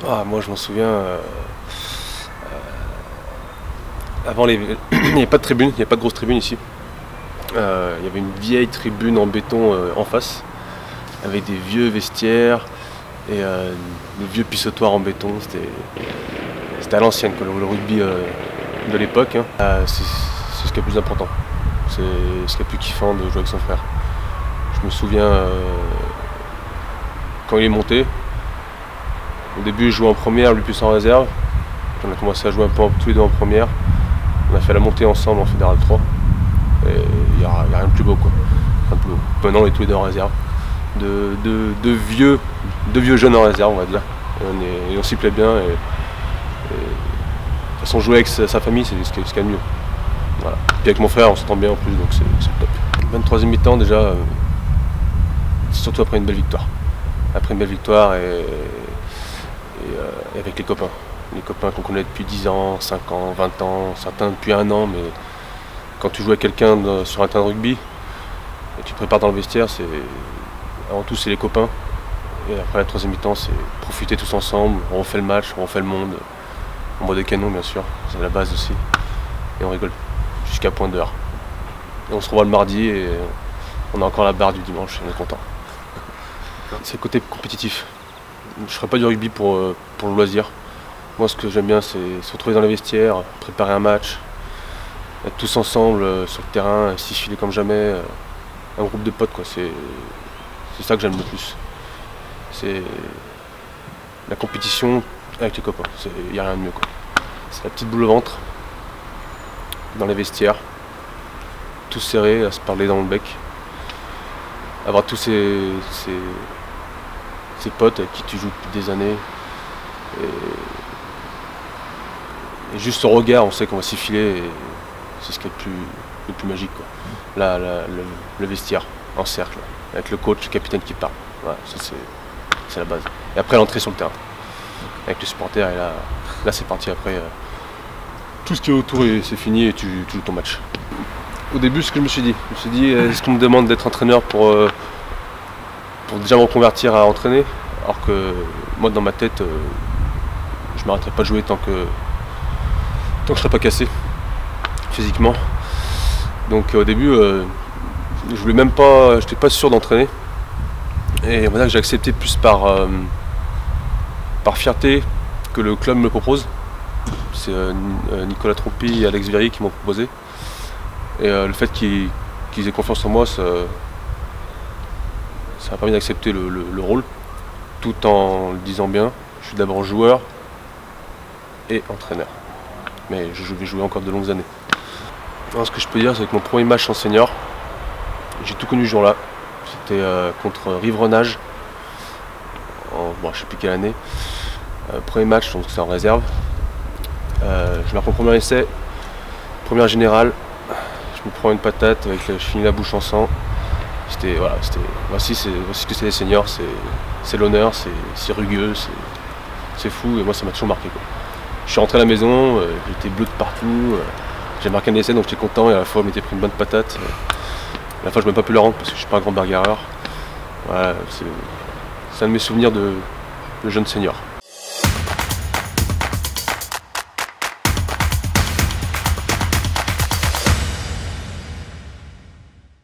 Ah, moi je m'en souviens, avant il n'y avait pas de tribune, il n'y avait pas de grosse tribune ici. Il y avait une vieille tribune en béton en face, avec des vieux vestiaires et des vieux pissotoires en béton. C'était à l'ancienne, le rugby de l'époque. Hein. C'est ce qui est le plus important. C'est ce qui est le plus kiffant de jouer avec son frère. Je me souviens quand il est monté. Au début, je jouais en première, lui plus en réserve. On a commencé à jouer un peu tous les deux en première. On a fait la montée ensemble en Fédéral 3. Et il n'y a rien de plus beau, quoi. Rien de plus beau. Maintenant, on est tous les deux en réserve. De vieux jeunes en réserve, on va dire. Et on s'y plaît bien. Et de toute façon, jouer avec sa famille, c'est ce qu'il y a de mieux. Voilà. Puis avec mon frère, on s'entend bien en plus, donc c'est top. 23e mi-temps, déjà, surtout après une belle victoire. Après une belle victoire et avec les copains qu'on connaît depuis 10 ans, 5 ans, 20 ans, certains depuis 1 an, mais quand tu joues avec quelqu'un sur un terrain de rugby et tu te prépares dans le vestiaire, avant tout c'est les copains, et après la 3e mi-temps c'est profiter tous ensemble, on refait le match, on refait le monde, on boit des canons bien sûr, c'est la base aussi, et on rigole jusqu'à point d'heure. Et on se revoit le mardi et on a encore la barre du dimanche et on est content. C'est le côté compétitif. Je ne ferai pas du rugby pour le loisir. Moi, ce que j'aime bien, c'est se retrouver dans les vestiaires, préparer un match, être tous ensemble sur le terrain, s'y filer comme jamais, un groupe de potes, quoi. C'est ça que j'aime le plus. C'est la compétition avec les copains. Il n'y a rien de mieux, quoi. C'est la petite boule au ventre, dans les vestiaires, tous serrés, à se parler dans le bec, avoir tous ces potes avec qui tu joues depuis des années. Et juste ce regard, on sait qu'on va s'y filer, et c'est ce qui est le plus magique, quoi. Le vestiaire, en cercle, avec le coach, le capitaine qui parle. Voilà, ça c'est la base. Et après l'entrée sur le terrain, avec les supporters, et là c'est parti après. Tout ce qui est autour, c'est fini et tu joues ton match. Au début, ce que je me suis dit, est-ce qu'on me demande d'être entraîneur pour déjà me reconvertir à entraîner, alors que moi dans ma tête je m'arrêterai pas de jouer tant que je serai pas cassé physiquement. Donc au début je voulais même pas, j'étais pas sûr d'entraîner, et on va dire que j'ai accepté plus par fierté que le club me propose. C'est Nicolas Trompi et Alex Véry qui m'ont proposé, et le fait qu'ils aient confiance en moi, ça m'a permis d'accepter le rôle, tout en le disant bien. Je suis d'abord joueur et entraîneur, mais je vais jouer encore de longues années. Alors, ce que je peux dire, c'est que mon premier match en senior, j'ai tout connu ce jour-là. C'était contre Rivrenage, je ne sais plus quelle année. Premier match, donc c'est en réserve. Je marque mon premier essai, première générale. Je me prends une patate, je finis la bouche en sang. Voici ce que c'est les seniors, c'est l'honneur, c'est rugueux, c'est fou, et moi ça m'a toujours marqué, quoi. Je suis rentré à la maison, j'étais bleu de partout, j'ai marqué un essai donc j'étais content, et à la fois je m'étais pris une bonne patate. À la fois je n'ai même pas pu le rendre parce que je suis pas un grand bagarreur. Voilà, c'est un de mes souvenirs de jeune senior.